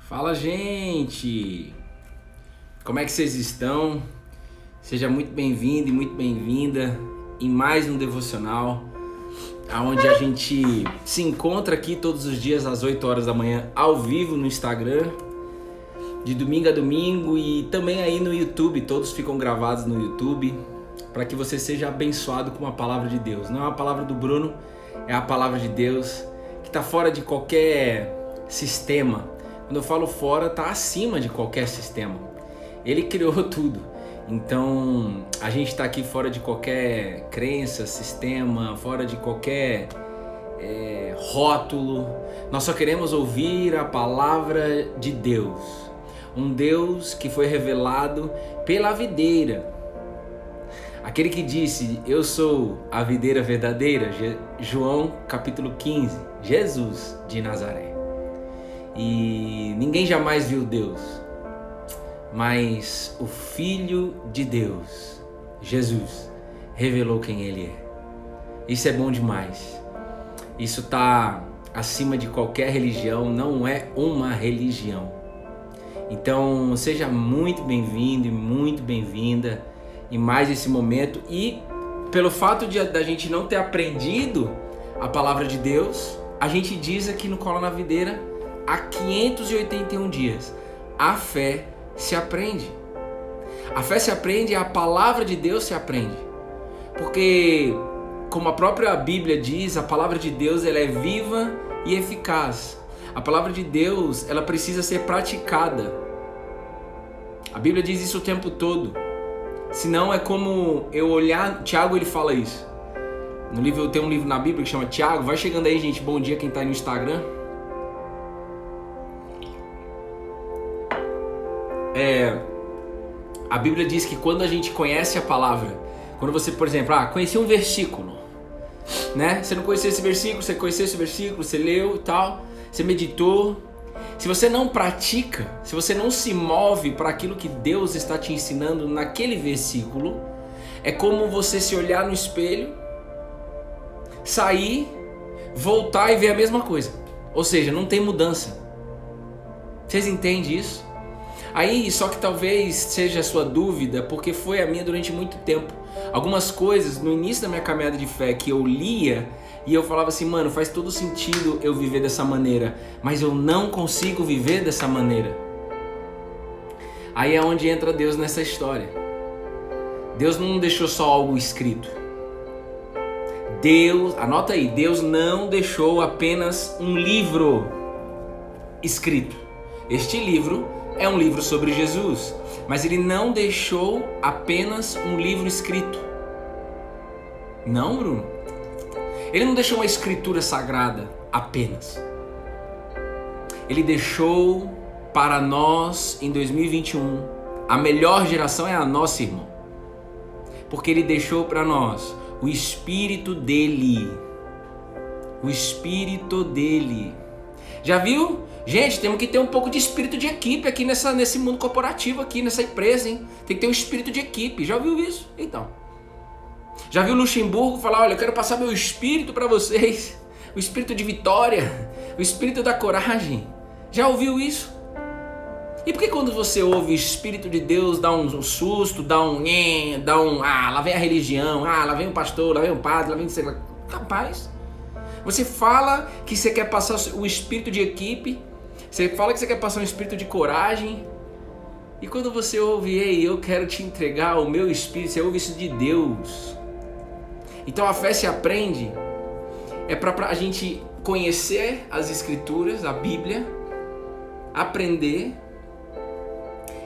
Fala, gente! Como é que vocês estão? Seja muito bem-vindo e muito bem-vinda em mais um devocional, onde a gente se encontra aqui todos os dias às 8 horas da manhã, ao vivo no Instagram, de domingo a domingo, e também aí no YouTube. Todos ficam gravados no YouTube, para que você seja abençoado com a palavra de Deus. Não é a palavra do Bruno, é a palavra de Deus, que está fora de qualquer sistema. Quando eu falo fora, está acima de qualquer sistema. Ele criou tudo. Então, a gente está aqui fora de qualquer crença, sistema, fora de qualquer rótulo. Nós só queremos ouvir a palavra de Deus. Um Deus que foi revelado pela videira. Aquele que disse, eu sou a videira verdadeira, João capítulo 15, Jesus de Nazaré. E ninguém jamais viu Deus, mas o Filho de Deus, Jesus, revelou quem Ele é. Isso é bom demais. Isso está acima de qualquer religião, não é uma religião. Então seja muito bem-vindo e muito bem-vinda em mais esse momento. E pelo fato da gente não ter aprendido a palavra de Deus, a gente diz aqui no Cola na Videira, há 581 dias, a fé se aprende. A fé se aprende, a palavra de Deus se aprende. Porque, como a própria Bíblia diz, a palavra de Deus ela é viva e eficaz. A palavra de Deus ela precisa ser praticada. A Bíblia diz isso o tempo todo. Senão é como eu olhar... Tiago ele fala isso. Tem um livro na Bíblia que chama Tiago. Vai chegando aí, gente. Bom dia quem está aí no Instagram. A Bíblia diz que quando a gente conhece a palavra, quando você, por exemplo, conheci um versículo, né? Você não conhecia esse versículo, você conheceu esse versículo, você leu e tal, você meditou. Se você não pratica, se você não se move para aquilo que Deus está te ensinando naquele versículo, é como você se olhar no espelho, sair, voltar e ver a mesma coisa. Ou seja, não tem mudança. Vocês entendem isso? Aí, só que talvez seja a sua dúvida, porque foi a minha durante muito tempo. Algumas coisas no início da minha caminhada de fé que eu lia e eu falava assim, mano, faz todo sentido eu viver dessa maneira, mas eu não consigo viver dessa maneira. Aí é onde entra Deus nessa história. Deus não deixou só algo escrito. Anota aí, Deus não deixou apenas um livro escrito. Este livro é um livro sobre Jesus, mas ele não deixou apenas um livro escrito. Não, Bruno. Ele não deixou uma escritura sagrada apenas. Ele deixou para nós em 2021, a melhor geração é a nossa, irmão. Porque ele deixou para nós o Espírito dele. O Espírito dele. Já viu? Gente, temos que ter um pouco de espírito de equipe aqui nesse mundo corporativo, aqui nessa empresa, hein? Tem que ter um espírito de equipe. Já viu isso? Então. Já viu Luxemburgo falar, olha, eu quero passar meu espírito para vocês. O espírito de vitória, o espírito da coragem. Já ouviu isso? E por que quando você ouve o Espírito de Deus dá um susto, lá vem a religião, lá vem o pastor, lá vem o padre, lá vem... Capaz. Você fala que você quer passar o espírito de equipe, você fala que você quer passar um espírito de coragem, e quando você ouve, ei, eu quero te entregar o meu espírito, você ouve isso de Deus. Então a fé se aprende, é para a gente conhecer as escrituras, a Bíblia, aprender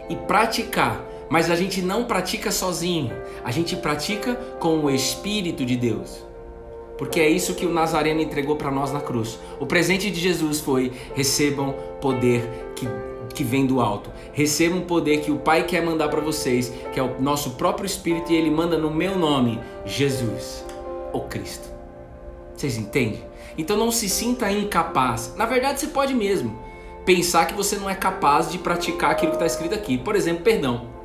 e praticar. Mas a gente não pratica sozinho, a gente pratica com o Espírito de Deus. Porque é isso que o Nazareno entregou para nós na cruz. O presente de Jesus foi, recebam poder que vem do alto. Recebam poder que o Pai quer mandar para vocês, que é o nosso próprio Espírito, e Ele manda no meu nome, Jesus, o Cristo. Vocês entendem? Então não se sinta incapaz. Na verdade, você pode mesmo pensar que você não é capaz de praticar aquilo que está escrito aqui. Por exemplo, perdão.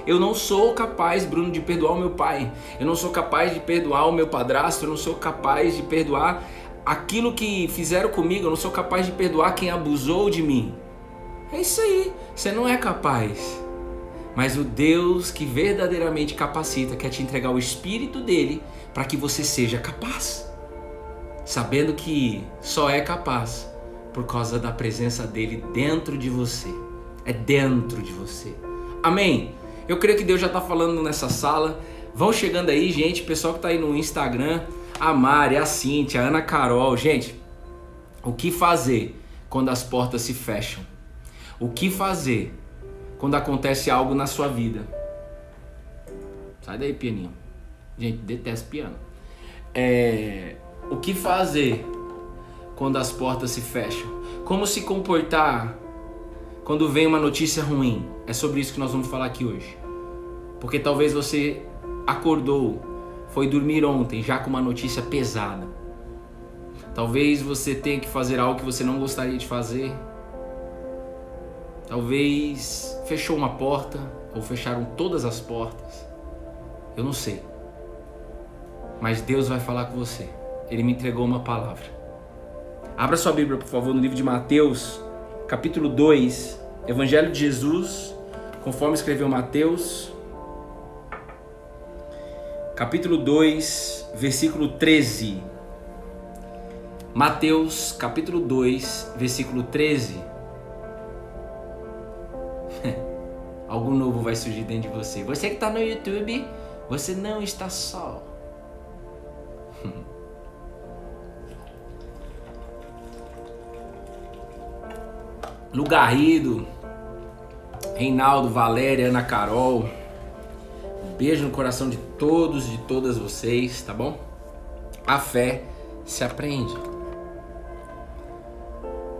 Eu não sou capaz, Bruno, de perdoar o meu pai. Eu não sou capaz de perdoar o meu padrasto. Eu não sou capaz de perdoar aquilo que fizeram comigo. Eu não sou capaz de perdoar quem abusou de mim. É isso aí, você não é capaz. Mas o Deus que verdadeiramente capacita quer te entregar o Espírito dele para que você seja capaz. Sabendo que só é capaz por causa da presença dele dentro de você. É dentro de você. Amém? Eu creio que Deus já está falando nessa sala. Vão chegando aí, gente, pessoal que está aí no Instagram, a Mari, a Cíntia, a Ana Carol. Gente, o que fazer quando as portas se fecham? O que fazer quando acontece algo na sua vida? Sai daí, pianinho. Gente, detesto piano. O que fazer quando as portas se fecham? Como se comportar quando vem uma notícia ruim? É sobre isso que nós vamos falar aqui hoje. Porque talvez você acordou, foi dormir ontem já com uma notícia pesada. Talvez você tenha que fazer algo que você não gostaria de fazer. Talvez fechou uma porta ou fecharam todas as portas. Eu não sei. Mas Deus vai falar com você. Ele me entregou uma palavra. Abra sua Bíblia, por favor, no livro de Mateus, capítulo 2, Evangelho de Jesus, conforme escreveu Mateus, capítulo 2, versículo 13. Mateus, capítulo 2, versículo 13. Algo novo vai surgir dentro de você. Você que está no YouTube, você não está só. Lugarrido, Reinaldo, Valéria, Ana Carol, um beijo no coração de todos, de todas vocês, tá bom? A fé se aprende.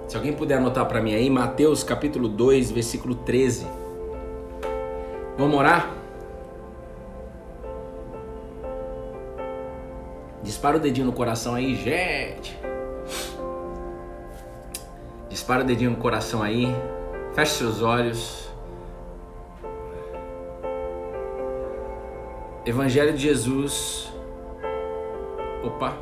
Se alguém puder anotar para mim aí, Mateus capítulo 2, versículo 13. Vamos orar? Dispara o dedinho no coração aí, gente. Dispara o dedinho no coração aí. Feche seus olhos. Evangelho de Jesus. Opa.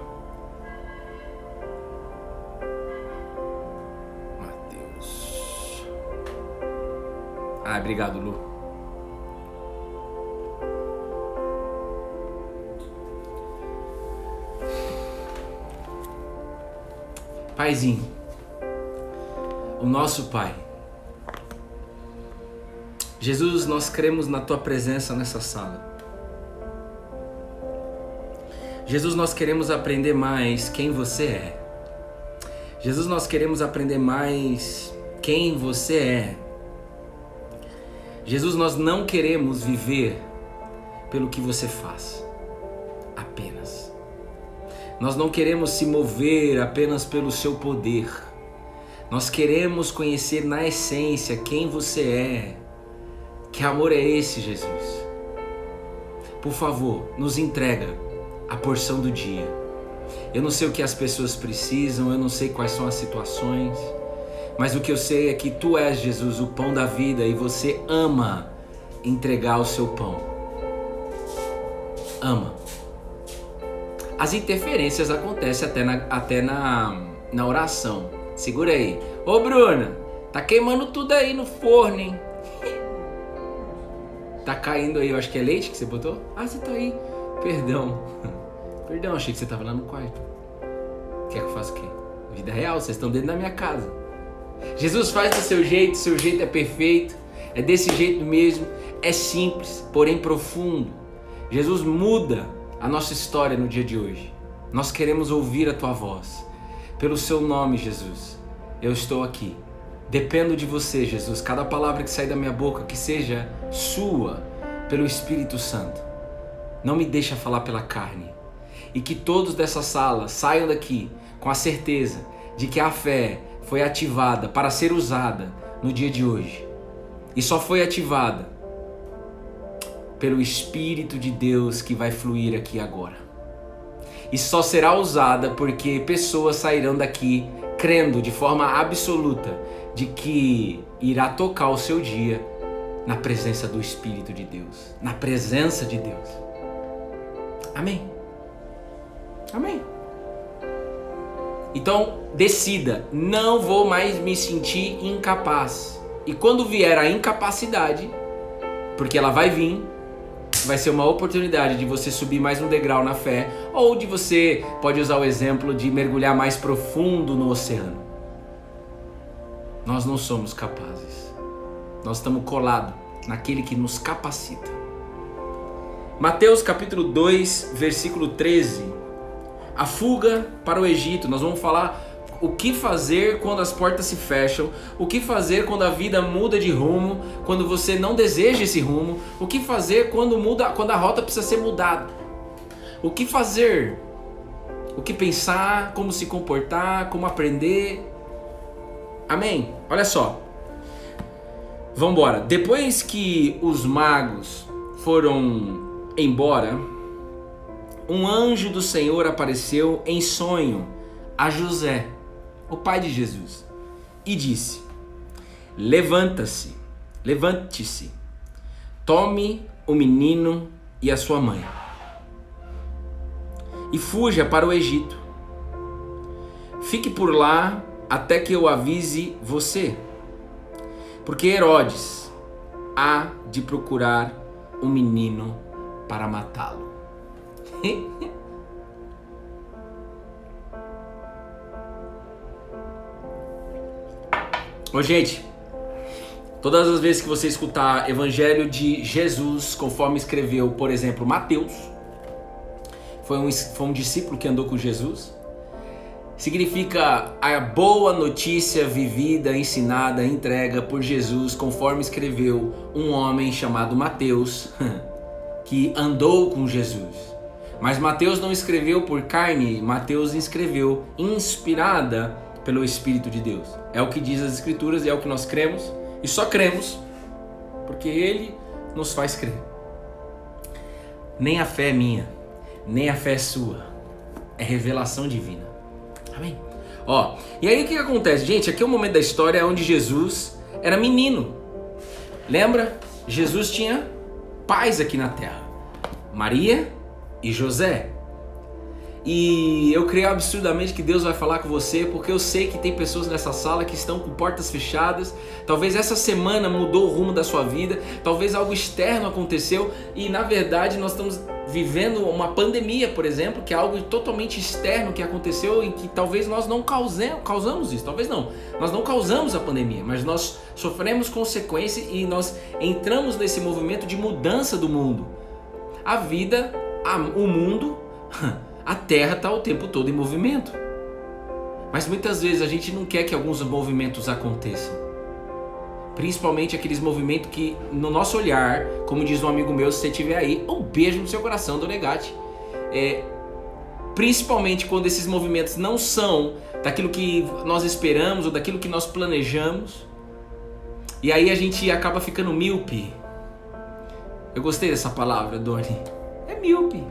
Mateus. Obrigado, Lu. Paizinho, o nosso Pai. Jesus, nós cremos na Tua presença nessa sala. Jesus, nós queremos aprender mais quem Você é. Jesus, nós queremos aprender mais quem Você é. Jesus, nós não queremos viver pelo que Você faz, apenas. Nós não queremos se mover apenas pelo Seu poder. Nós queremos conhecer na essência quem Você é. Que amor é esse, Jesus? Por favor, nos entrega a porção do dia. Eu não sei o que as pessoas precisam, eu não sei quais são as situações, mas o que eu sei é que Tu és, Jesus, o pão da vida e Você ama entregar o Seu pão. Ama. As interferências acontecem até na oração. Segura aí. Ô Bruna, tá queimando tudo aí no forno, hein? Tá caindo aí, eu acho que é leite que você botou? Você tá aí. Perdão. Perdão, achei que você tava lá no quarto. Quer que eu faça o quê? Vida real, vocês estão dentro da minha casa. Jesus, faz do seu jeito é perfeito. É desse jeito mesmo. É simples, porém profundo. Jesus, muda a nossa história no dia de hoje. Nós queremos ouvir a Tua voz. Pelo Seu nome, Jesus, eu estou aqui. Dependo de Você, Jesus. Cada palavra que sair da minha boca, que seja Sua, pelo Espírito Santo. Não me deixa falar pela carne. E que todos dessa sala saiam daqui com a certeza de que a fé foi ativada para ser usada no dia de hoje. E só foi ativada pelo Espírito de Deus que vai fluir aqui agora. E só será usada porque pessoas sairão daqui crendo de forma absoluta de que irá tocar o seu dia na presença do Espírito de Deus. Na presença de Deus. Amém. Amém. Então, decida. Não vou mais me sentir incapaz. E quando vier a incapacidade, porque ela vai vir, vai ser uma oportunidade de você subir mais um degrau na fé, ou de você, pode usar o exemplo de mergulhar mais profundo no oceano. Nós não somos capazes. Nós estamos colados naquele que nos capacita. Mateus capítulo 2, versículo 13. A fuga para o Egito. Nós vamos falar o que fazer quando as portas se fecham, o que fazer quando a vida muda de rumo, quando você não deseja esse rumo, o que fazer quando a rota precisa ser mudada. O que fazer? O que pensar, como se comportar, como aprender. Amém? Olha só. Vamos embora. Depois que os magos foram embora, um anjo do Senhor apareceu em sonho a José, o pai de Jesus, e disse: levante-se, tome o menino e a sua mãe, e fuja para o Egito. Fique por lá até que eu avise você, porque Herodes há de procurar um menino para matá-lo. Ô gente, todas as vezes que você escutar Evangelho de Jesus, conforme escreveu, por exemplo, Mateus, foi um discípulo que andou com Jesus, significa a boa notícia vivida, ensinada, entrega por Jesus, conforme escreveu um homem chamado Mateus, que andou com Jesus. Mas Mateus não escreveu por carne, Mateus escreveu inspirada pelo Espírito de Deus. É o que diz as Escrituras e é o que nós cremos, e só cremos porque Ele nos faz crer. Nem a fé é minha, nem a fé é sua, é revelação divina. Amém? Ó, e aí o que acontece? Gente, aqui é o momento da história onde Jesus era menino. Lembra? Jesus tinha pais aqui na terra, Maria e José. E eu creio absurdamente que Deus vai falar com você, porque eu sei que tem pessoas nessa sala que estão com portas fechadas. Talvez essa semana mudou o rumo da sua vida, talvez algo externo aconteceu e na verdade nós estamos vivendo uma pandemia, por exemplo, que é algo totalmente externo que aconteceu e que talvez nós não causamos isso, talvez não. Nós não causamos a pandemia, mas nós sofremos consequências e nós entramos nesse movimento de mudança do mundo. A vida, o mundo... A Terra está o tempo todo em movimento. Mas muitas vezes a gente não quer que alguns movimentos aconteçam. Principalmente aqueles movimentos que, no nosso olhar, como diz um amigo meu, se você estiver aí, um beijo no seu coração do Negate. Principalmente quando esses movimentos não são daquilo que nós esperamos ou daquilo que nós planejamos. E aí a gente acaba ficando míope. Eu gostei dessa palavra, Doni. É míope.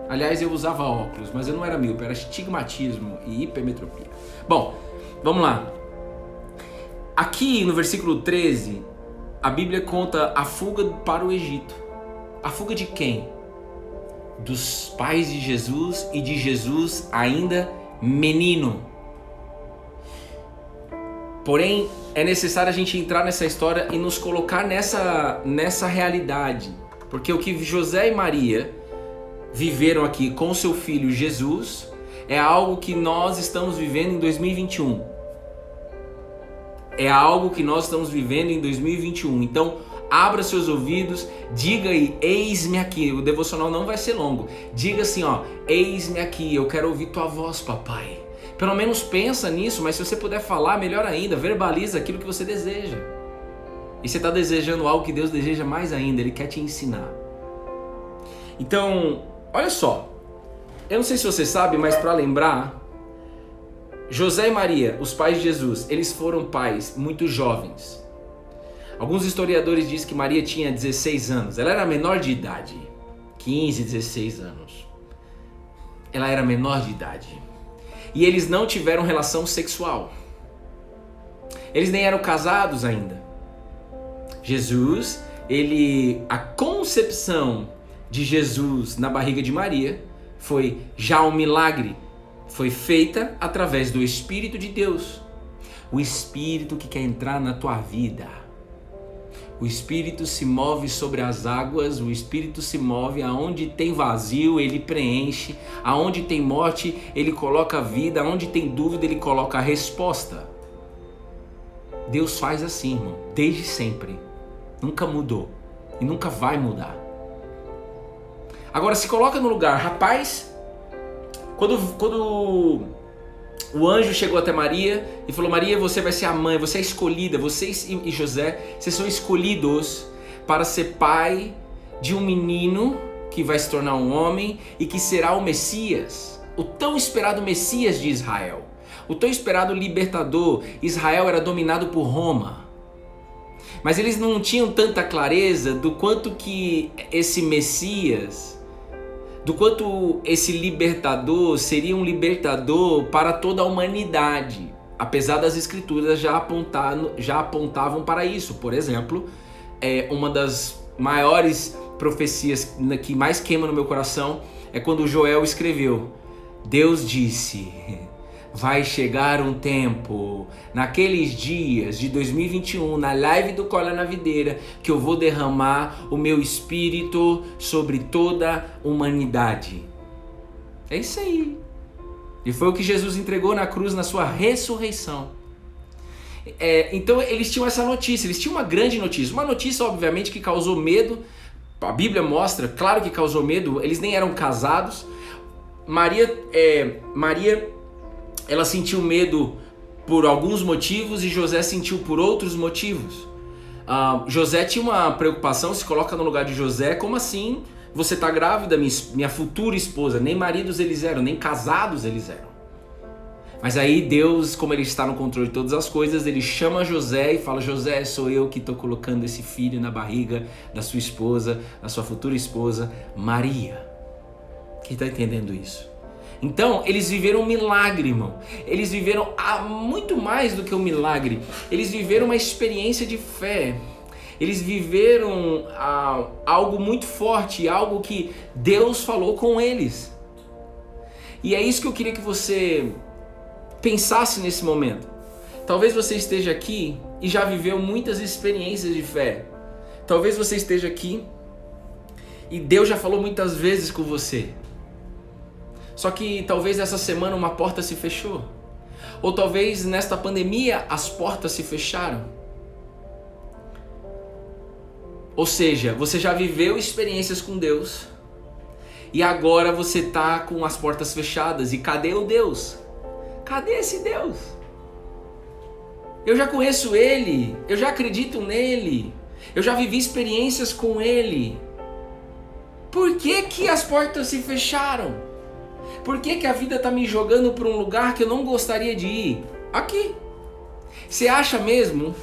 Aliás, eu usava óculos, mas eu não era míope, era estigmatismo e hipermetropia. Bom, vamos lá. Aqui no versículo 13, a Bíblia conta a fuga para o Egito. A fuga de quem? Dos pais de Jesus e de Jesus ainda menino. Porém, é necessário a gente entrar nessa história e nos colocar nessa realidade. Porque o que José e Maria viveram aqui com seu filho Jesus é algo que nós estamos vivendo em 2021. É algo que nós estamos vivendo em 2021. Então, abra seus ouvidos, diga aí, eis-me aqui. O devocional não vai ser longo. Diga assim, ó, eis-me aqui, eu quero ouvir tua voz, papai. Pelo menos pensa nisso, mas se você puder falar, melhor ainda, verbaliza aquilo que você deseja. E você está desejando algo que Deus deseja mais ainda, Ele quer te ensinar. Então, olha só, eu não sei se você sabe, mas para lembrar, José e Maria, os pais de Jesus, eles foram pais muito jovens. Alguns historiadores dizem que Maria tinha 16 anos, ela era menor de idade, 15, 16 anos. Ela era menor de idade. E eles não tiveram relação sexual. Eles nem eram casados ainda. Jesus, a concepção de Jesus na barriga de Maria foi já um milagre, foi feita através do Espírito de Deus. o Espírito que quer entrar na tua vida. O Espírito se move sobre as águas, o Espírito se move aonde tem vazio, ele preenche, aonde tem morte, ele coloca vida, aonde tem dúvida, ele coloca a resposta. Deus faz assim, irmão, desde sempre. Nunca mudou e nunca vai mudar. Agora se coloca no lugar, rapaz, quando o anjo chegou até Maria e falou: Maria, você vai ser a mãe, você é escolhida, você e José, vocês são escolhidos para ser pai de um menino que vai se tornar um homem e que será o Messias, o tão esperado Messias de Israel, o tão esperado libertador. Israel era dominado por Roma, mas eles não tinham tanta clareza do quanto que esse Messias, do quanto esse libertador seria um libertador para toda a humanidade, apesar das escrituras já apontavam para isso. Por exemplo, uma das maiores profecias que mais queima no meu coração é quando Joel escreveu: Deus disse, vai chegar um tempo, naqueles dias de 2021, na live do Cola na Videira, que eu vou derramar o meu Espírito sobre toda a humanidade. É isso aí. E foi o que Jesus entregou na cruz, na sua ressurreição. Então eles tinham essa notícia, eles tinham uma grande notícia. Uma notícia, obviamente, que causou medo. A Bíblia mostra, claro que causou medo. Eles nem eram casados. Maria, ela sentiu medo por alguns motivos e José sentiu por outros motivos. José tinha uma preocupação, se coloca no lugar de José: como assim você está grávida, minha futura esposa? Nem maridos eles eram, nem casados eles eram. Mas aí Deus, como ele está no controle de todas as coisas, ele chama José e fala: José, sou eu que estou colocando esse filho na barriga da sua esposa, da sua futura esposa, Maria. Quem está entendendo isso? Então, eles viveram um milagre, irmão. Eles viveram muito mais do que um milagre. Eles viveram uma experiência de fé. Eles viveram algo muito forte, algo que Deus falou com eles. E é isso que eu queria que você pensasse nesse momento. Talvez você esteja aqui e já viveu muitas experiências de fé. Talvez você esteja aqui e Deus já falou muitas vezes com você. Só que talvez essa semana uma porta se fechou. Ou talvez nesta pandemia as portas se fecharam. Ou seja, você já viveu experiências com Deus e agora você está com as portas fechadas. E cadê o Deus? Cadê esse Deus? Eu já conheço Ele, eu já acredito nele, eu já vivi experiências com Ele. Por que que as portas se fecharam? Por que que a vida está me jogando para um lugar que eu não gostaria de ir? Aqui. Você acha mesmo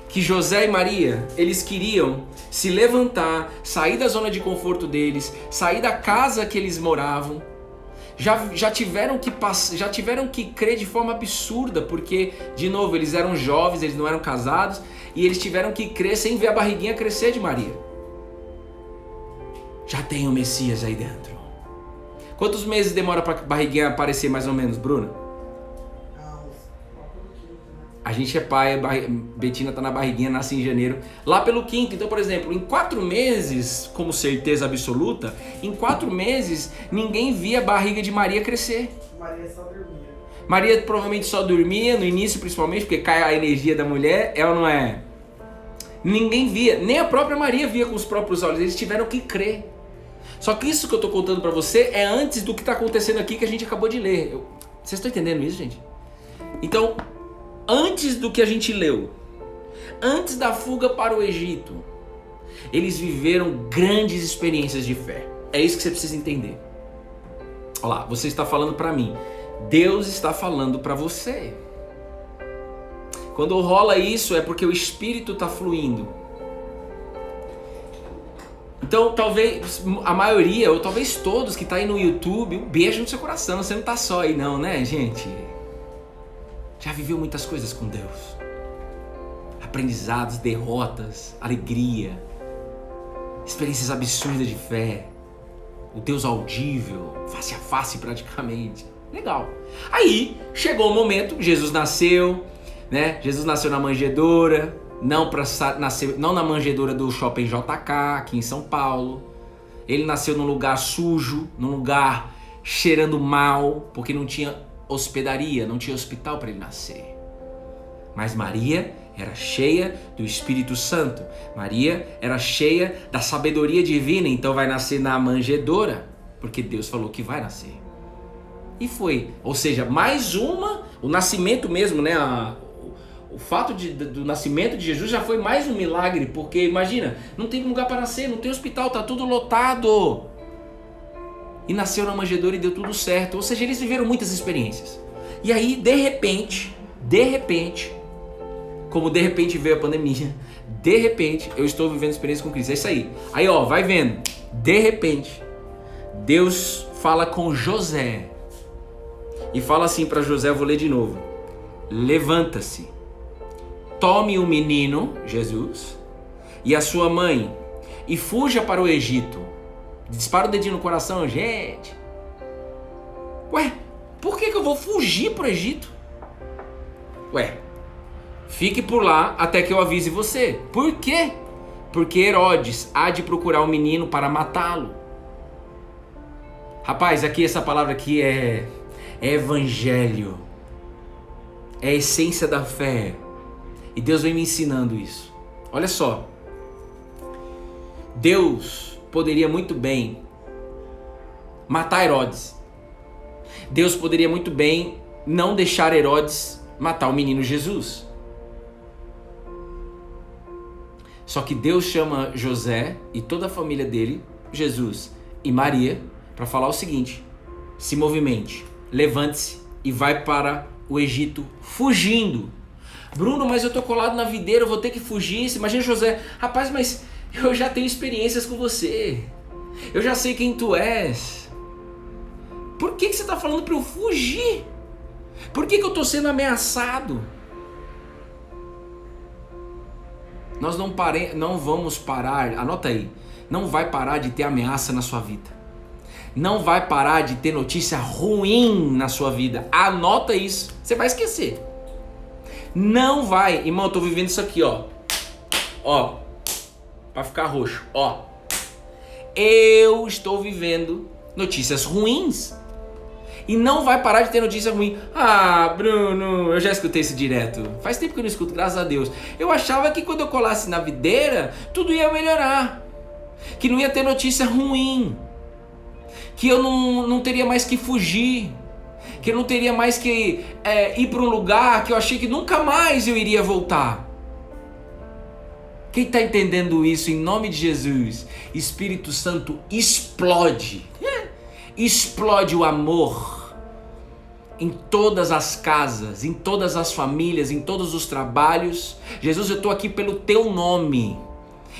que José e Maria, eles queriam se levantar, sair da zona de conforto deles, sair da casa que eles moravam? Já tiveram que crer de forma absurda, porque, de novo, eles eram jovens, eles não eram casados, e eles tiveram que crer sem ver a barriguinha crescer de Maria. Já tem o Messias aí dentro. Quantos meses demora para a barriguinha aparecer mais ou menos, Bruna? A gente é pai, Betina tá na barriguinha, nasce em janeiro, lá pelo 5º. Então, por exemplo, em 4 meses, como certeza absoluta, em 4 meses, ninguém via a barriga de Maria crescer. Maria só dormia. Maria provavelmente só dormia, no início principalmente, porque cai a energia da mulher, é ou não é? Ninguém via, nem a própria Maria via com os próprios olhos, eles tiveram que crer. Só que isso que eu tô contando pra você é antes do que tá acontecendo aqui que a gente acabou de ler. Vocês estão entendendo isso, gente? Então, antes do que a gente leu, antes da fuga para o Egito, eles viveram grandes experiências de fé. É isso que você precisa entender. Olha lá, você está falando para mim. Deus está falando para você. Quando rola isso é porque o Espírito está fluindo. Então talvez a maioria, ou talvez todos que tá aí no YouTube, um beijo no seu coração. Você não tá só aí não, né, gente? Já viveu muitas coisas com Deus. Aprendizados, derrotas, alegria, experiências absurdas de fé. O Deus audível, face a face praticamente. Legal. Aí chegou o momento, Jesus nasceu, né? Jesus nasceu na manjedoura, não na manjedoura do Shopping JK, aqui em São Paulo. Ele nasceu num lugar sujo, num lugar cheirando mal, porque não tinha hospedaria, não tinha hospital para ele nascer. Mas Maria era cheia do Espírito Santo. Maria era cheia da sabedoria divina, então vai nascer na manjedoura, porque Deus falou que vai nascer. E foi, ou seja, mais uma, o nascimento mesmo, né? O fato do nascimento de Jesus já foi mais um milagre, porque imagina, não tem lugar para nascer, não tem hospital, tá tudo lotado. E nasceu na manjedoura e deu tudo certo. Ou seja, eles viveram muitas experiências. E aí, de repente, como de repente veio a pandemia, de repente eu estou vivendo experiência com Cristo. É isso aí. Aí ó, vai vendo. De repente, Deus fala com José. E fala assim para José, eu vou ler de novo. Levanta-se, tome o menino, Jesus, e a sua mãe, e fuja para o Egito. Dispara o dedinho no coração, gente. Ué, por que eu vou fugir para o Egito? Ué, fique por lá até que eu avise você. Por quê? Porque Herodes há de procurar o menino para matá-lo. Rapaz, aqui essa palavra aqui é evangelho. É a essência da fé. E Deus vem me ensinando isso. Olha só. Deus poderia muito bem matar Herodes. Deus poderia muito bem não deixar Herodes matar o menino Jesus. Só que Deus chama José e toda a família dele, Jesus e Maria, para falar o seguinte: se movimente, levante-se e vai para o Egito fugindo. Bruno, mas eu tô colado na videira, eu vou ter que fugir. Imagina José, rapaz, mas eu já tenho experiências com você. Eu já sei quem tu és. Por que você tá falando para eu fugir? Por que eu tô sendo ameaçado? Nós não vamos parar, anota aí, não vai parar de ter ameaça na sua vida. Não vai parar de ter notícia ruim na sua vida. Anota isso, você vai esquecer. Não vai, irmão, eu tô vivendo isso aqui, ó. Ó, pra ficar roxo, ó. Eu estou vivendo notícias ruins. E não vai parar de ter notícia ruim. Ah, Bruno, eu já escutei isso direto. Faz tempo que eu não escuto, graças a Deus. Eu achava que quando eu colasse na videira, tudo ia melhorar. Que não ia ter notícia ruim. Que eu não teria mais que fugir. Que eu não teria mais que ir para um lugar que eu achei que nunca mais eu iria voltar. Quem está entendendo isso, em nome de Jesus, Espírito Santo, explode. Explode o amor em todas as casas, em todas as famílias, em todos os trabalhos. Jesus, eu estou aqui pelo teu nome.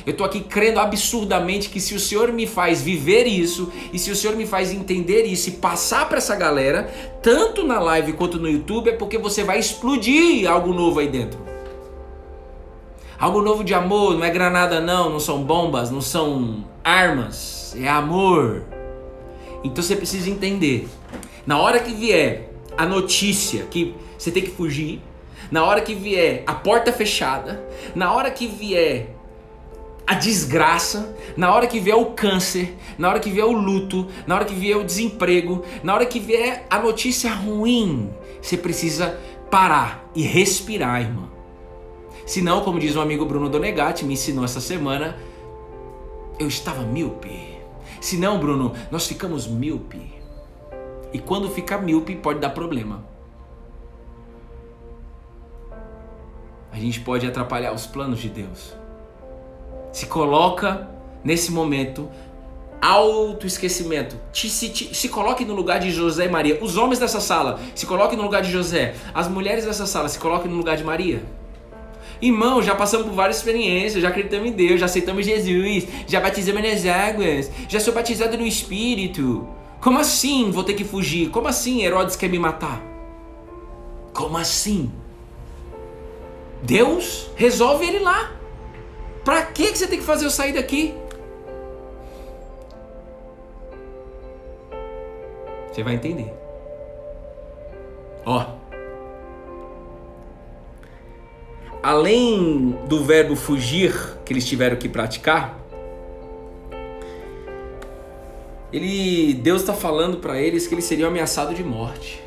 Eu estou aqui crendo absurdamente que se o Senhor me faz viver isso, e se o Senhor me faz entender isso e passar para essa galera, tanto na live quanto no YouTube, é porque você vai explodir algo novo aí dentro. Algo novo de amor, não é granada não são bombas, não são armas, é amor. Então você precisa entender, na hora que vier a notícia que você tem que fugir, na hora que vier a porta fechada, na hora que vier a desgraça, na hora que vier o câncer, na hora que vier o luto, na hora que vier o desemprego, na hora que vier a notícia ruim, você precisa parar e respirar, irmão. Senão, como diz um amigo Bruno Donegatti, me ensinou essa semana, eu estava míope. Senão, Bruno, nós ficamos míope. E quando fica míope, pode dar problema. A gente pode atrapalhar os planos de Deus. Se coloca nesse momento, autoesquecimento. Se coloque no lugar de José e Maria. Os homens dessa sala, se coloquem no lugar de José. As mulheres dessa sala, se coloquem no lugar de Maria. Irmão, já passamos por várias experiências, já acreditamos em Deus, já aceitamos Jesus, já batizamos nas águas, já sou batizado no Espírito. Como assim vou ter que fugir? Como assim Herodes quer me matar? Como assim? Deus resolve ele lá. Pra que você tem que fazer eu sair daqui? Você vai entender. Ó. além do verbo fugir que eles tiveram que praticar, Deus está falando para eles que eles seriam ameaçados de morte.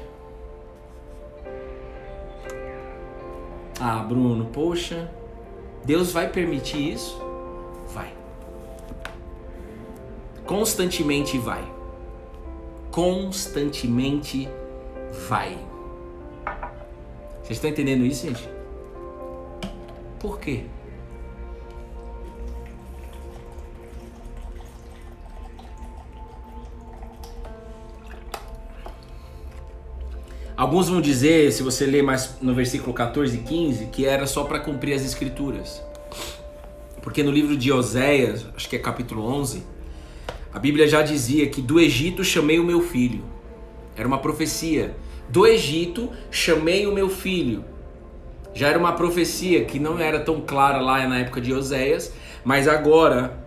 Ah, Bruno, poxa, Deus vai permitir isso? Vai. Constantemente vai. Constantemente vai. Vocês estão entendendo isso, gente? Por quê? Alguns vão dizer, se você ler mais no versículo 14 e 15, que era só para cumprir as escrituras. Porque no livro de Oséias, acho que é capítulo 11, a Bíblia já dizia que do Egito chamei o meu filho. Era uma profecia. Do Egito chamei o meu filho. Já era uma profecia que não era tão clara lá na época de Oséias, mas agora,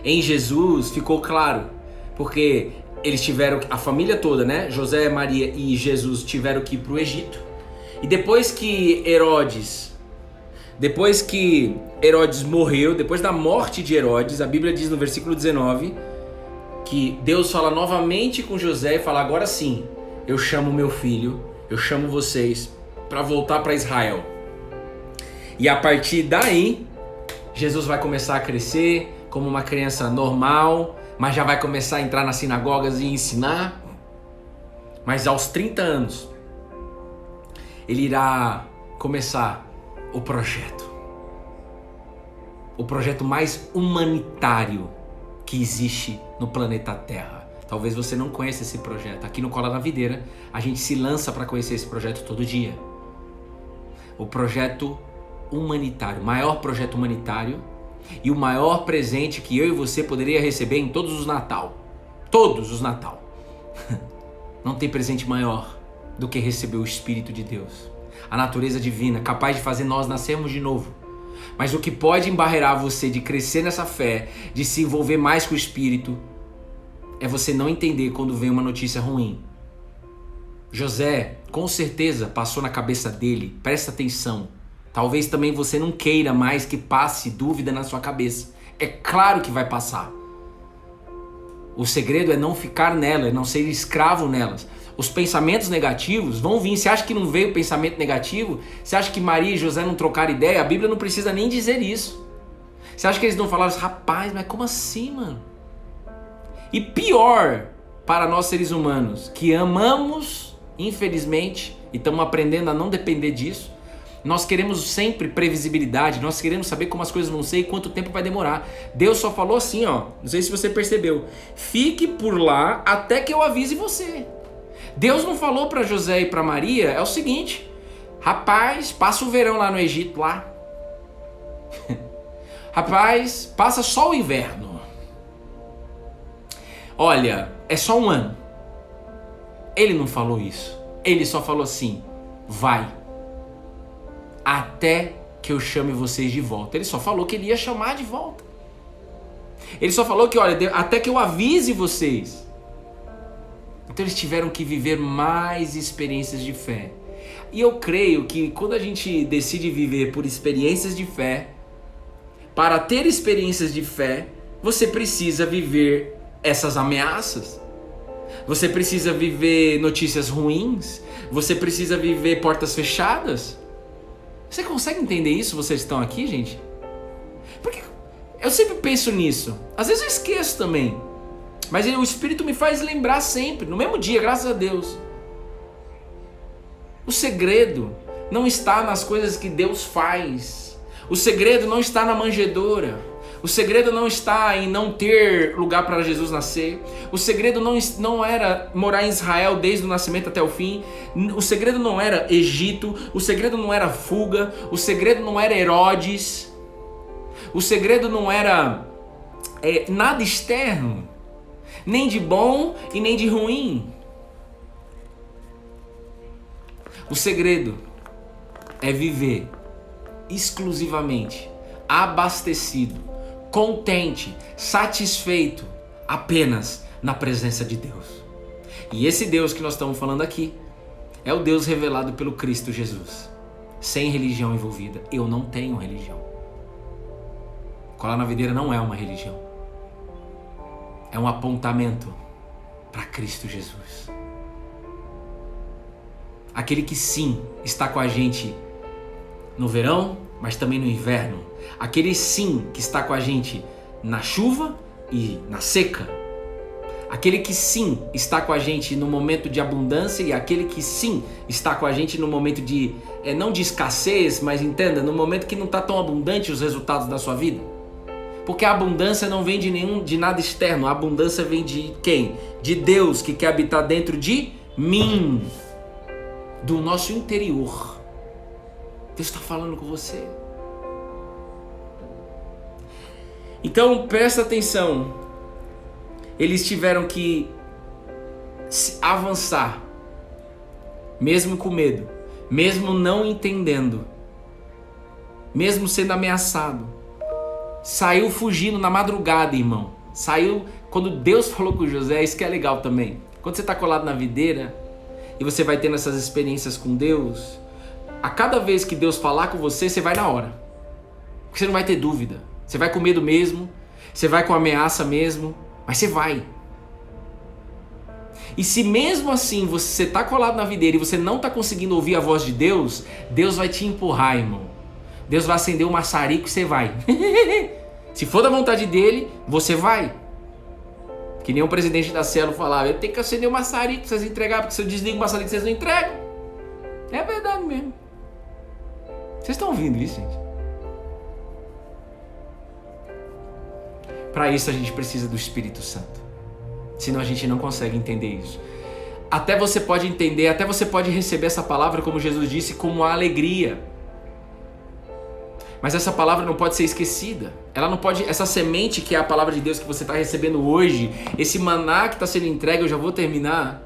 em Jesus, ficou claro. Porque eles tiveram, a família toda, né? José, Maria e Jesus tiveram que ir para o Egito. E depois que Herodes morreu, depois da morte de Herodes, a Bíblia diz no versículo 19 que Deus fala novamente com José e fala: agora sim, eu chamo meu filho, eu chamo vocês para voltar para Israel. E a partir daí, Jesus vai começar a crescer como uma criança normal, mas já vai começar a entrar nas sinagogas e ensinar. Mas aos 30 anos, ele irá começar o projeto mais humanitário que existe no planeta Terra. Talvez você não conheça esse projeto. Aqui no Cola na Videira, a gente se lança para conhecer esse projeto todo dia. O projeto humanitário, o maior projeto humanitário e o maior presente que eu e você poderia receber em todos os Natal. Todos os Natal. Não tem presente maior do que receber o Espírito de Deus. A natureza divina, capaz de fazer nós nascermos de novo. Mas o que pode embarrear você de crescer nessa fé, de se envolver mais com o Espírito, é você não entender quando vem uma notícia ruim. José, com certeza, passou na cabeça dele, presta atenção. Talvez também você não queira mais que passe dúvida na sua cabeça. É claro que vai passar. O segredo é não ficar nela, é não ser escravo nelas. Os pensamentos negativos vão vir. Você acha que não veio pensamento negativo? Você acha que Maria e José não trocaram ideia? A Bíblia não precisa nem dizer isso. Você acha que eles não falaram, rapaz, mas como assim, mano? E pior para nós seres humanos, que amamos, infelizmente, e estamos aprendendo a não depender disso, nós queremos sempre previsibilidade, nós queremos saber como as coisas vão ser e quanto tempo vai demorar. Deus só falou assim, ó, não sei se você percebeu, fique por lá até que eu avise você. Deus não falou para José e para Maria, é o seguinte, rapaz, passa o verão lá no Egito, lá. Rapaz, passa só o inverno. Olha, é só um ano. Ele não falou isso. Ele só falou assim, vai. Até que eu chame vocês de volta. Ele só falou que ele ia chamar de volta. Ele só falou que, olha, até que eu avise vocês. Então eles tiveram que viver mais experiências de fé. E eu creio que quando a gente decide viver por experiências de fé, para ter experiências de fé, você precisa viver essas ameaças. Você precisa viver notícias ruins. Você precisa viver portas fechadas. Você consegue entender isso, vocês estão aqui, gente? Porque eu sempre penso nisso. Às vezes eu esqueço também. Mas o Espírito me faz lembrar sempre, no mesmo dia, graças a Deus. O segredo não está nas coisas que Deus faz. O segredo não está na manjedoura. O segredo não está em não ter lugar para Jesus nascer. O segredo não era morar em Israel desde o nascimento até o fim. O segredo não era Egito. O segredo não era fuga. O segredo não era Herodes. O segredo não era nada externo. Nem de bom e nem de ruim. O segredo é viver exclusivamente abastecido, contente, satisfeito apenas na presença de Deus. E esse Deus que nós estamos falando aqui é o Deus revelado pelo Cristo Jesus. sem religião envolvida. Eu não tenho religião. Colar na videira não é uma religião. É um apontamento para Cristo Jesus. Aquele que sim está com a gente no verão, mas também no inverno. Aquele sim que está com a gente na chuva e na seca. Aquele que sim está com a gente no momento de abundância e aquele que sim está com a gente no momento de, não de escassez, mas entenda, no momento que não está tão abundante os resultados da sua vida. Porque a abundância não vem de nada externo, a abundância vem de quem? De Deus que quer habitar dentro de mim, do nosso interior. Deus está falando com você. Então presta atenção. Eles tiveram que avançar, mesmo com medo, mesmo não entendendo, mesmo sendo ameaçado. Saiu fugindo na madrugada, irmão. Saiu quando Deus falou com José. Isso que é legal também. Quando você está colado na videira e você vai tendo essas experiências com Deus, a cada vez que Deus falar com você, você vai na hora. Porque você não vai ter dúvida. Você vai com medo mesmo, você vai com ameaça mesmo, mas você vai. E se mesmo assim você está colado na videira e você não está conseguindo ouvir a voz de Deus, Deus vai te empurrar, irmão. Deus vai acender um maçarico e você vai. Se for da vontade dele, você vai. Que nem o presidente da célula falava, eu tenho que acender um maçarico para vocês entregarem, porque se eu desligo o maçarico vocês não entregam. É verdade mesmo. Vocês estão ouvindo isso, gente? Para isso a gente precisa do Espírito Santo. Senão a gente não consegue entender isso. Até você pode entender, até você pode receber essa palavra, como Jesus disse, como uma alegria. Mas essa palavra não pode ser esquecida. Ela não pode, essa semente que é a palavra de Deus que você está recebendo hoje, esse maná que está sendo entregue, eu já vou terminar,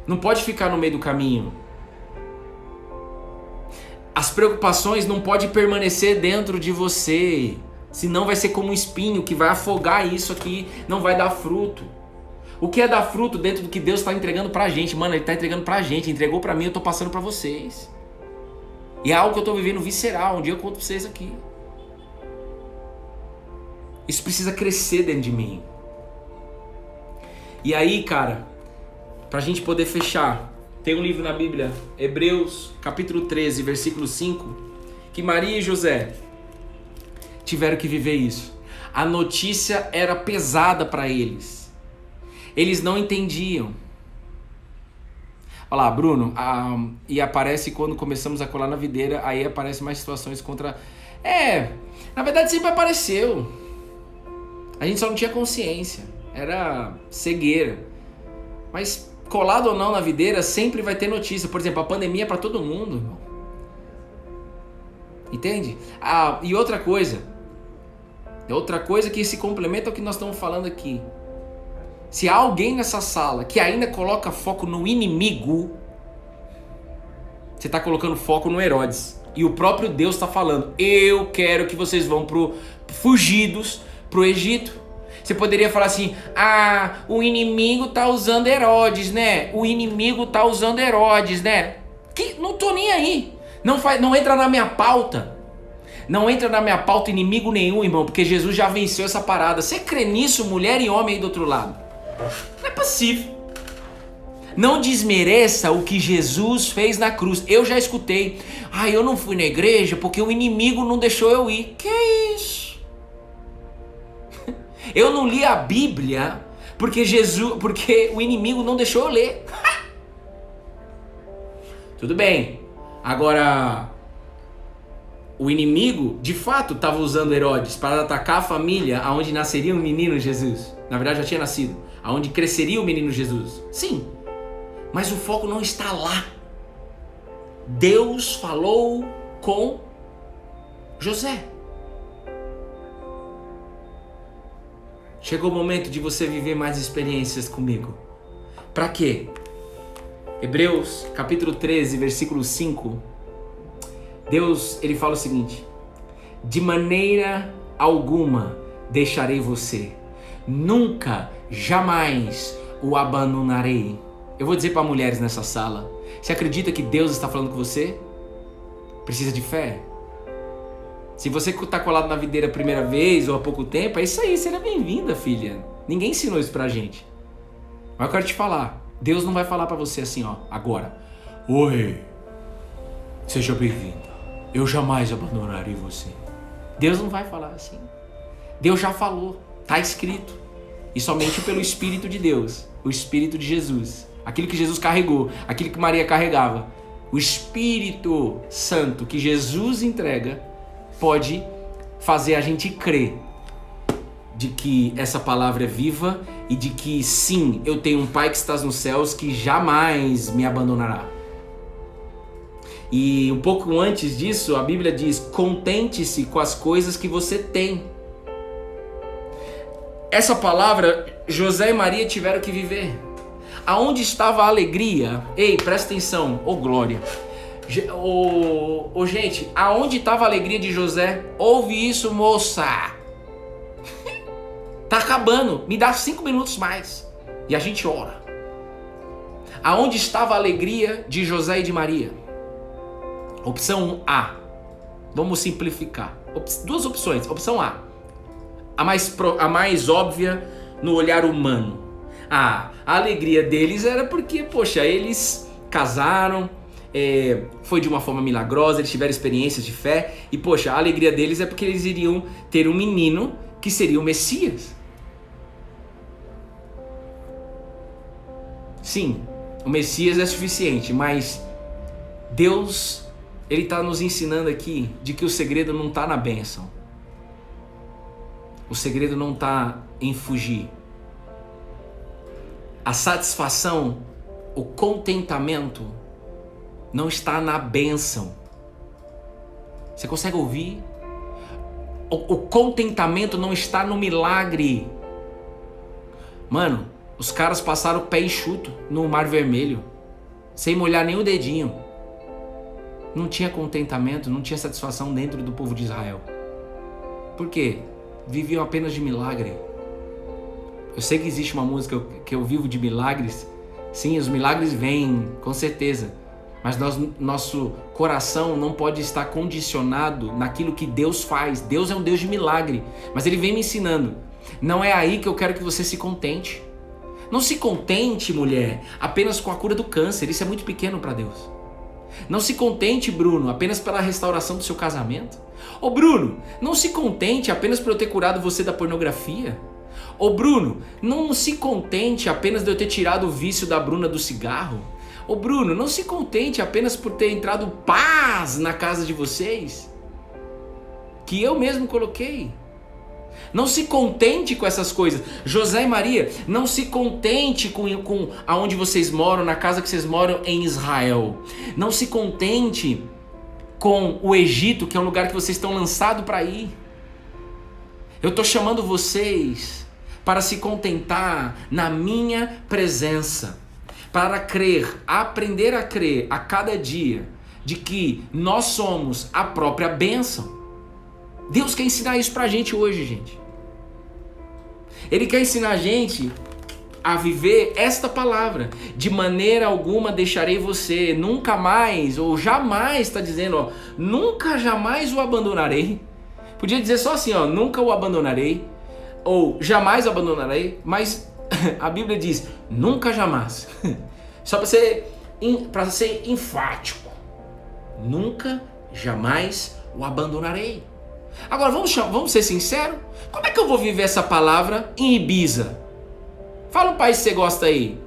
não pode ficar no meio do caminho. As preocupações não podem permanecer dentro de você, senão vai ser como um espinho que vai afogar isso aqui, não vai dar fruto. O que é dar fruto dentro do que Deus está entregando pra gente? Mano, Ele está entregando pra gente, entregou pra mim, eu tô passando pra vocês. E é algo que eu tô vivendo visceral, um dia eu conto pra vocês aqui. Isso precisa crescer dentro de mim. E aí, cara, pra gente poder fechar, tem um livro na Bíblia, Hebreus, capítulo 13, versículo 5, que Maria e José tiveram que viver isso. A notícia era pesada para eles. Eles não entendiam. Olha lá, Bruno, e aparece quando começamos a colar na videira, aí aparecem mais situações contra... na verdade sempre apareceu. A gente só não tinha consciência. Era cegueira. Mas colado ou não na videira, sempre vai ter notícia. Por exemplo, a pandemia é para todo mundo, irmão. Entende? E outra coisa que se complementa ao que nós estamos falando aqui. Se há alguém nessa sala que ainda coloca foco no inimigo, você está colocando foco no Herodes. E o próprio Deus está falando, eu quero que vocês vão fugidos pro Egito. Você poderia falar assim, o inimigo está usando Herodes, né? O inimigo está usando Herodes, né? Não tô nem aí. Não entra na minha pauta. Não entra na minha pauta inimigo nenhum, irmão, porque Jesus já venceu essa parada. Você crê nisso, mulher e homem aí do outro lado? Não é possível. Não desmereça o que Jesus fez na cruz. Eu já escutei. Eu não fui na igreja porque o inimigo não deixou eu ir. Que isso? Eu não li a Bíblia porque o inimigo não deixou eu ler. Tudo bem. Agora, o inimigo, de fato, estava usando Herodes para atacar a família aonde nasceria o menino Jesus. Na verdade, já tinha nascido. Aonde cresceria o menino Jesus. Sim. Mas o foco não está lá. Deus falou com José. Chegou o momento de você viver mais experiências comigo. Para quê? Hebreus, capítulo 13, versículo 5. Deus, ele fala o seguinte: de maneira alguma deixarei você. Nunca, jamais o abandonarei. Eu vou dizer para mulheres nessa sala, Você acredita que Deus está falando com você? Precisa de fé? Se você está colado na videira a primeira vez ou há pouco tempo, é isso aí, seja bem-vinda, filha. Ninguém ensinou isso pra gente. Mas eu quero te falar, Deus não vai falar pra você assim, ó, agora. Oi, seja bem-vinda. Eu jamais abandonarei você. Deus não vai falar assim. Deus já falou, tá escrito. E somente pelo Espírito de Deus, o Espírito de Jesus, aquilo que Jesus carregou, aquilo que Maria carregava, o Espírito Santo que Jesus entrega, pode fazer a gente crer de que essa palavra é viva e de que sim, eu tenho um Pai que estás nos céus que jamais me abandonará. E um pouco antes disso, a Bíblia diz: contente-se com as coisas que você tem. Essa palavra, José e Maria tiveram que viver. Aonde estava a alegria? Ei, presta atenção, glória. Gente, aonde estava a alegria de José? Ouve isso, moça. Tá acabando, me dá 5 minutos mais. E a gente ora. Aonde estava a alegria de José e de Maria? Opção A. Vamos simplificar. Duas opções. Opção A. A mais óbvia no olhar humano. A alegria deles era porque, poxa, eles casaram, foi de uma forma milagrosa, eles tiveram experiências de fé. E, poxa, a alegria deles é porque eles iriam ter um menino que seria o Messias. Sim, o Messias é suficiente, mas Deus, Ele está nos ensinando aqui de que o segredo não está na bênção. O segredo não está em fugir. A satisfação, o contentamento não está na bênção. Você consegue ouvir? O contentamento não está no milagre. Mano, os caras passaram o pé enxuto no Mar Vermelho, sem molhar nem o dedinho. Não tinha contentamento, não tinha satisfação dentro do povo de Israel. Por quê? Viviam apenas de milagre. Eu sei que existe uma música que eu vivo de milagres. Sim, os milagres vêm, com certeza. Mas nosso coração não pode estar condicionado naquilo que Deus faz. Deus é um Deus de milagre. Mas Ele vem me ensinando. Não é aí que eu quero que você se contente. Não se contente, mulher, apenas com a cura do câncer. Isso é muito pequeno para Deus. Não se contente, Bruno, apenas pela restauração do seu casamento. Ô Bruno, não se contente apenas por eu ter curado você da pornografia. Ô Bruno, não se contente apenas de eu ter tirado o vício da Bruna do cigarro. Ô Bruno, não se contente apenas por ter entrado paz na casa de vocês, que eu mesmo coloquei. Não se contente com essas coisas. José e Maria, não se contente com aonde vocês moram, na casa que vocês moram em Israel. Não se contente com o Egito, que é um lugar que vocês estão lançados para ir. Eu estou chamando vocês para se contentar na minha presença, para crer, aprender a crer a cada dia de que nós somos a própria bênção. Deus quer ensinar isso pra gente hoje, gente. Ele quer ensinar a gente a viver esta palavra. De maneira alguma deixarei você, nunca mais, ou jamais, está dizendo, ó, nunca jamais o abandonarei. Podia dizer só assim, ó, nunca o abandonarei, ou jamais o abandonarei, mas a Bíblia diz, nunca jamais. Só para ser enfático. Nunca, jamais o abandonarei. Agora vamos ser sinceros. Como é que eu vou viver essa palavra em Ibiza? Fala um país que você gosta aí.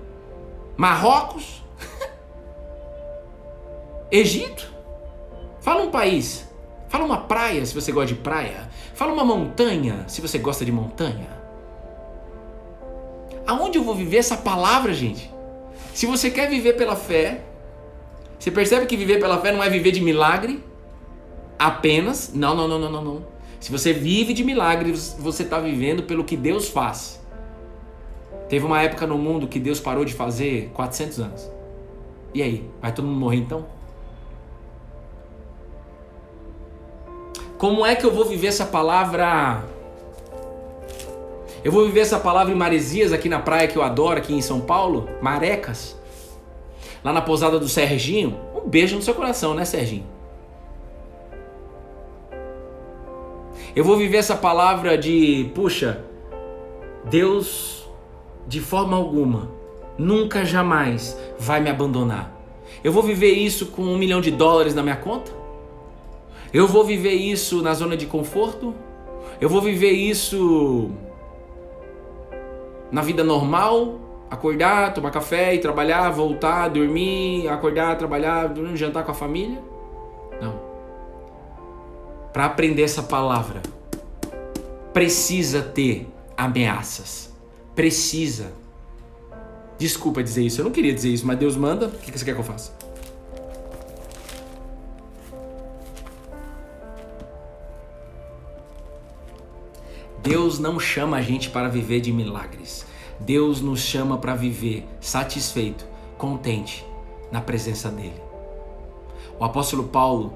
Marrocos? Egito? Fala um país. Fala uma praia, se você gosta de praia. Fala uma montanha, se você gosta de montanha. Aonde eu vou viver essa palavra, gente? Se você quer viver pela fé, você percebe que viver pela fé não é viver de milagre apenas. Não. Se você vive de milagres, você está vivendo pelo que Deus faz. Teve uma época no mundo que Deus parou de fazer 400 anos. E aí? Vai todo mundo morrer então? Como é que eu vou viver essa palavra? Eu vou viver essa palavra em Maresias, aqui na praia que eu adoro, aqui em São Paulo, Marecas. lá na pousada do Serginho, um beijo no seu coração, né, Serginho? Eu vou viver essa palavra de, puxa, Deus de forma alguma, nunca, jamais vai me abandonar. Eu vou viver isso com $1 milhão na minha conta? Eu vou viver isso na zona de conforto? Eu vou viver isso na vida normal? Acordar, tomar café e trabalhar, voltar, dormir, acordar, trabalhar, jantar com a família? Não. Para aprender essa palavra, precisa ter ameaças. Precisa. Desculpa dizer isso, eu não queria dizer isso, mas Deus manda, o que você quer que eu faça? Deus não chama a gente para viver de milagres. Deus nos chama para viver satisfeito, contente na presença dele. O apóstolo Paulo,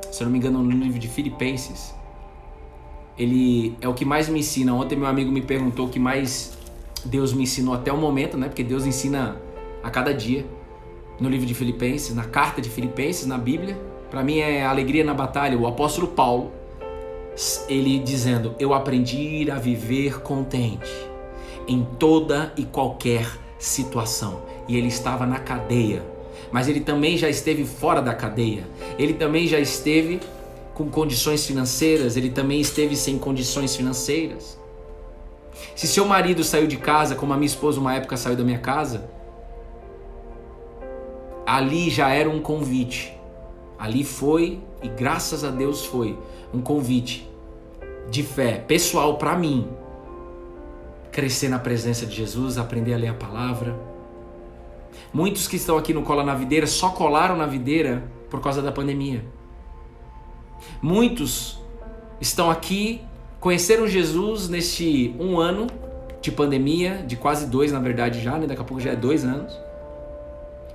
se eu não me engano, no livro de Filipenses, ele é o que mais me ensina. Ontem meu amigo me perguntou o que mais Deus me ensinou até o momento, né? Porque Deus ensina a cada dia. No livro de Filipenses, na carta de Filipenses, na Bíblia. Para mim é alegria na batalha. O apóstolo Paulo, ele dizendo: eu aprendi a viver contente em toda e qualquer situação. E ele estava na cadeia, mas ele também já esteve fora da cadeia. Ele também já esteve com condições financeiras, ele também esteve sem condições financeiras. Se seu marido saiu de casa, como a minha esposa uma época saiu da minha casa, ali já era um convite. Ali foi, e graças a Deus foi, um convite de fé pessoal para mim. Crescer na presença de Jesus, aprender a ler a palavra. Muitos que estão aqui no Cola na Videira só colaram na videira por causa da pandemia. Muitos estão aqui, conheceram Jesus neste 1 ano de pandemia, de quase 2 na verdade já, né? Daqui a pouco já é 2 anos.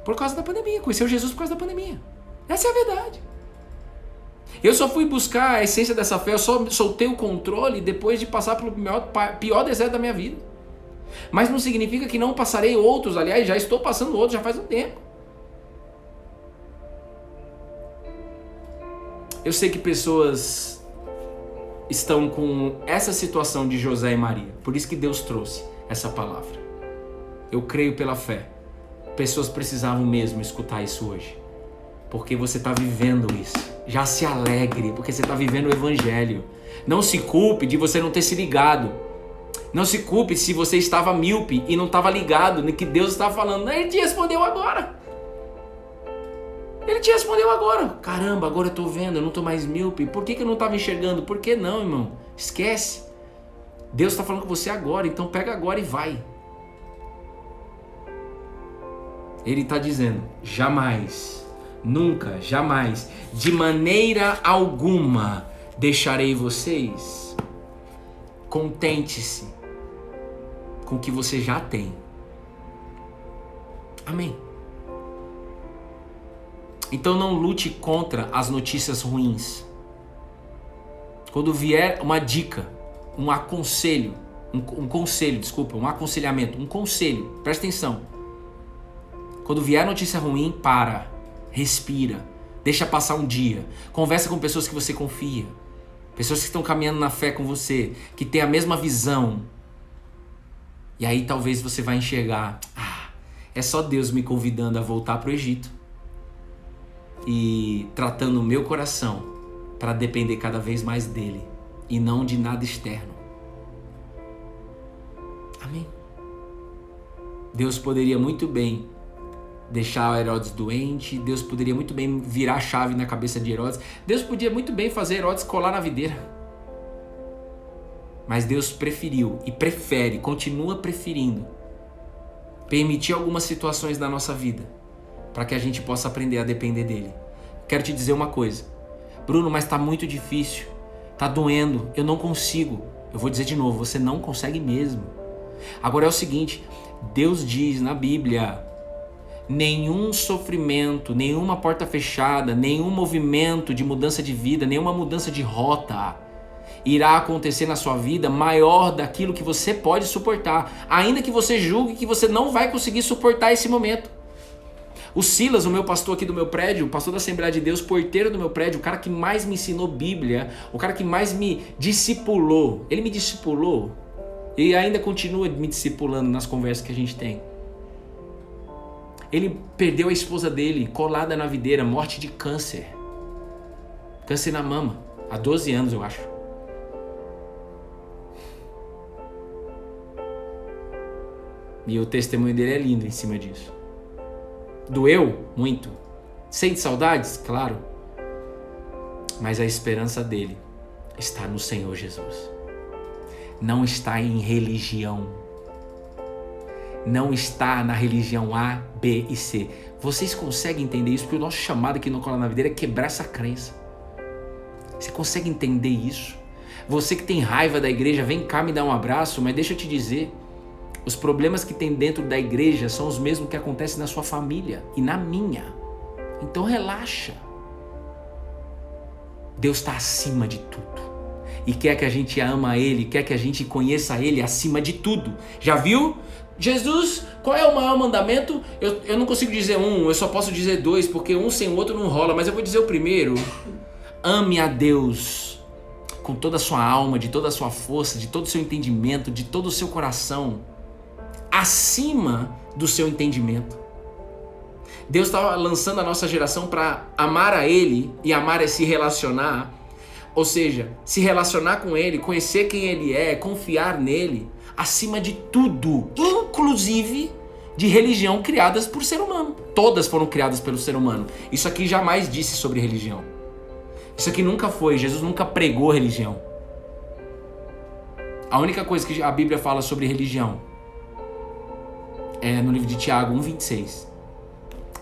Por causa da pandemia, conheceu Jesus por causa da pandemia. Essa é a verdade. Eu só fui buscar a essência dessa fé, eu só soltei o controle depois de passar pelo pior deserto da minha vida. Mas não significa que não passarei outros, aliás, já estou passando outros já faz um tempo. Eu sei que pessoas estão com essa situação de José e Maria, por isso que Deus trouxe essa palavra. Eu creio pela fé. Pessoas precisavam mesmo escutar isso hoje, porque você está vivendo isso. Já se alegre, porque você está vivendo o evangelho. Não se culpe de você não ter se ligado. Não se culpe se você estava míope e não estava ligado no que Deus estava falando. Ele te respondeu agora. Ele te respondeu agora. Caramba, agora eu estou vendo, eu não estou mais míope. Por que eu não estava enxergando? Por que não, irmão? Esquece. Deus está falando com você agora, então pega agora e vai. Ele está dizendo: jamais, nunca, jamais, de maneira alguma deixarei vocês. Contente-se com o que você já tem. Amém. Então não lute contra as notícias ruins. Quando vier uma dica, um aconselho, um aconselhamento, um conselho, presta atenção. Quando vier notícia ruim, para, respira, deixa passar um dia, conversa com pessoas que você confia, pessoas que estão caminhando na fé com você, que tem a mesma visão. E aí talvez você vai enxergar: é só Deus me convidando a voltar para o Egito e tratando o meu coração para depender cada vez mais dele e não de nada externo. Amém. Deus poderia muito bem deixar Herodes doente, Deus poderia muito bem virar a chave na cabeça de Herodes, Deus podia muito bem fazer Herodes colar na videira. Mas Deus preferiu e prefere, continua preferindo, permitir algumas situações na nossa vida para que a gente possa aprender a depender dele. Quero te dizer uma coisa: Bruno, mas está muito difícil, está doendo, eu não consigo. Eu vou dizer de novo, você não consegue mesmo. Agora é o seguinte, Deus diz na Bíblia: nenhum sofrimento, nenhuma porta fechada, nenhum movimento de mudança de vida, nenhuma mudança de rota irá acontecer na sua vida maior daquilo que você pode suportar, ainda que você julgue que você não vai conseguir suportar esse momento. O Silas, o meu pastor aqui do meu prédio, o pastor da Assembleia de Deus, porteiro do meu prédio, o cara que mais me ensinou Bíblia, o cara que mais me discipulou, ele me discipulou e ainda continua me discipulando nas conversas que a gente tem. Ele perdeu a esposa dele, colada na videira, morte de câncer. Câncer na mama, há 12 anos eu acho. E o testemunho dele é lindo em cima disso. Doeu muito. Sente saudades? Claro. Mas a esperança dele está no Senhor Jesus. Não está em religião. Não está na religião A, B e C. Vocês conseguem entender isso? Porque o nosso chamado aqui no Cola na Videira é quebrar essa crença. Você consegue entender isso? Você que tem raiva da igreja, vem cá me dar um abraço, mas deixa eu te dizer, os problemas que tem dentro da igreja são os mesmos que acontecem na sua família e na minha. Então relaxa. Deus está acima de tudo. E quer que a gente ama Ele, quer que a gente conheça Ele acima de tudo. Já viu? Jesus, qual é o maior mandamento? Eu não consigo dizer um, eu só posso dizer dois, porque um sem o outro não rola. Mas eu vou dizer o primeiro. Ame a Deus com toda a sua alma, de toda a sua força, de todo o seu entendimento, de todo o seu coração. Acima do seu entendimento. Deus está lançando a nossa geração para amar a Ele, e amar é se relacionar, ou seja, se relacionar com Ele, conhecer quem Ele é, confiar nele, acima de tudo, inclusive de religião criadas por ser humano. Todas foram criadas pelo ser humano. Isso aqui jamais disse sobre religião. Isso aqui nunca foi, Jesus nunca pregou religião. A única coisa que a Bíblia fala sobre religião é no livro de Tiago 1,26.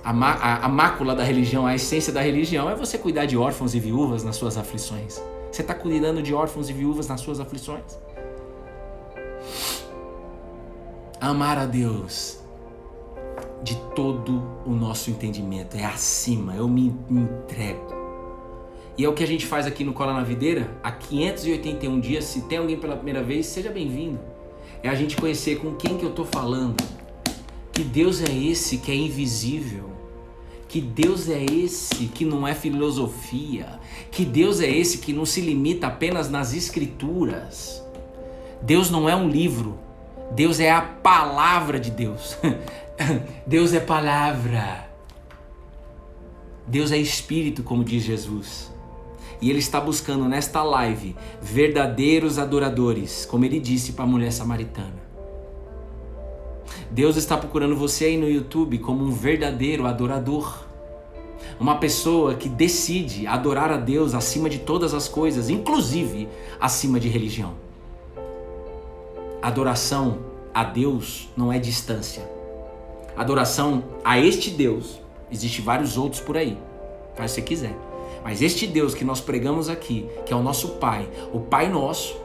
A mácula da religião, a essência da religião é você cuidar de órfãos e viúvas nas suas aflições. Você está cuidando de órfãos e viúvas nas suas aflições? Amar a Deus de todo o nosso entendimento é acima, eu me entrego. E é o que a gente faz aqui no Cola na Videira, há 581 dias. Se tem alguém pela primeira vez, seja bem-vindo. É a gente conhecer com quem que eu estou falando. Que Deus é esse que é invisível. Que Deus é esse que não é filosofia. Que Deus é esse que não se limita apenas nas escrituras. Deus não é um livro. Deus é a palavra de Deus. Deus é palavra. Deus é espírito, como diz Jesus. E Ele está buscando nesta live verdadeiros adoradores, como Ele disse para a mulher samaritana. Deus está procurando você aí no YouTube como um verdadeiro adorador. Uma pessoa que decide adorar a Deus acima de todas as coisas, inclusive acima de religião. Adoração a Deus não é distância. Adoração a este Deus, existem vários outros por aí, faz o que você quiser. Mas este Deus que nós pregamos aqui, que é o nosso Pai, o Pai Nosso,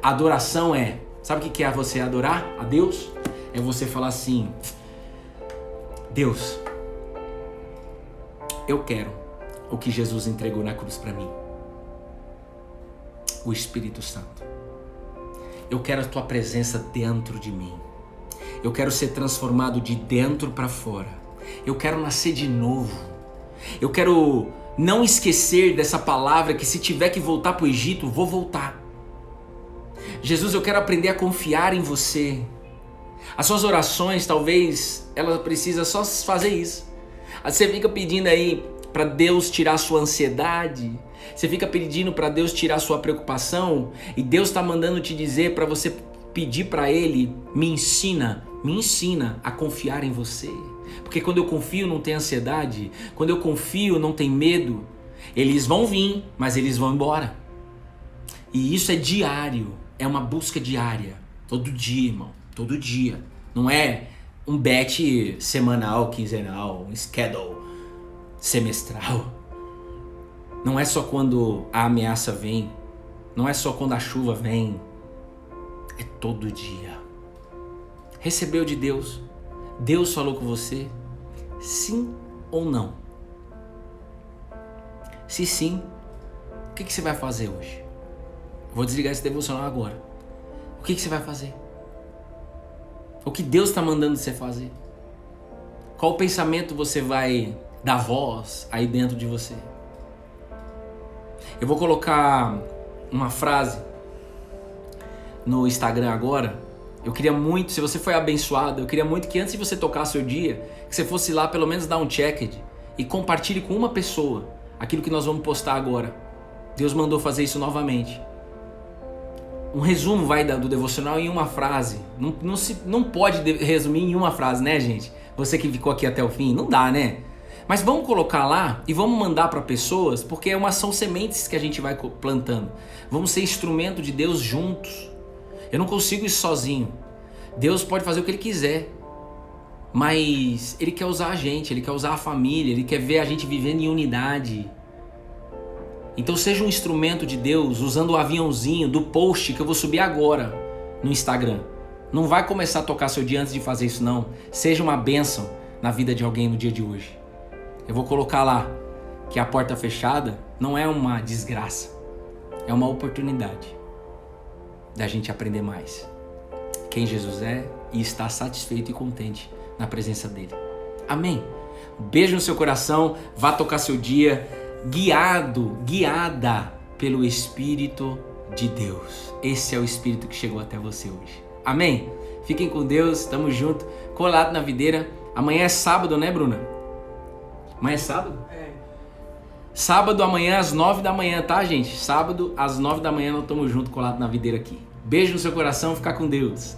adoração é, sabe o que é você adorar a Deus? É você falar assim, Deus, eu quero o que Jesus entregou na cruz para mim. O Espírito Santo. Eu quero a tua presença dentro de mim. Eu quero ser transformado de dentro para fora. Eu quero nascer de novo. Eu quero não esquecer dessa palavra que se tiver que voltar para o Egito, vou voltar. Jesus, eu quero aprender a confiar em você. As suas orações, talvez, ela precisa só fazer isso. Você fica pedindo aí para Deus tirar a sua ansiedade. Você fica pedindo para Deus tirar a sua preocupação. E Deus está mandando te dizer para você pedir para Ele, me ensina a confiar em você. Porque quando eu confio não tem ansiedade. Quando eu confio não tem medo. Eles vão vir, mas eles vão embora. E isso é diário. É uma busca diária. Todo dia, irmão. Todo dia. Não é um bet semanal, quinzenal, um schedule semestral. Não é só quando a ameaça vem. Não é só quando a chuva vem. É todo dia. Recebeu de Deus. Deus falou com você? Sim ou não? Se sim, o que você vai fazer hoje? Vou desligar esse devocional agora. O que você vai fazer? O que Deus está mandando você fazer? Qual pensamento você vai dar voz aí dentro de você? Eu vou colocar uma frase no Instagram agora. Eu queria muito, se você foi abençoado, eu queria muito que antes de você tocar seu dia, que você fosse lá pelo menos dar um check e compartilhe com uma pessoa aquilo que nós vamos postar agora. Deus mandou fazer isso novamente. Um resumo do devocional em uma frase. Não pode resumir em uma frase, né, gente? Você que ficou aqui até o fim, não dá, né? Mas vamos colocar lá e vamos mandar para pessoas, porque são sementes que a gente vai plantando. Vamos ser instrumento de Deus juntos. Eu não consigo isso sozinho. Deus pode fazer o que Ele quiser, mas Ele quer usar a gente, Ele quer usar a família, Ele quer ver a gente vivendo em unidade. Então seja um instrumento de Deus usando o aviãozinho do post que eu vou subir agora no Instagram. Não vai começar a tocar seu dia antes de fazer isso, não. Seja uma bênção na vida de alguém no dia de hoje. Eu vou colocar lá que a porta fechada não é uma desgraça, é uma oportunidade da gente aprender mais quem Jesus é e estar satisfeito e contente na presença dele. Amém? Um beijo no seu coração, vá tocar seu dia guiada pelo Espírito de Deus. Esse é o Espírito que chegou até você hoje. Amém? Fiquem com Deus, tamo junto, colado na videira. Amanhã é sábado, né, Bruna? Amanhã é sábado? É. Sábado, amanhã às 9 da manhã, tá, gente? Sábado às 9 da manhã nós estamos juntos, colado na videira aqui. Beijo no seu coração, fica com Deus.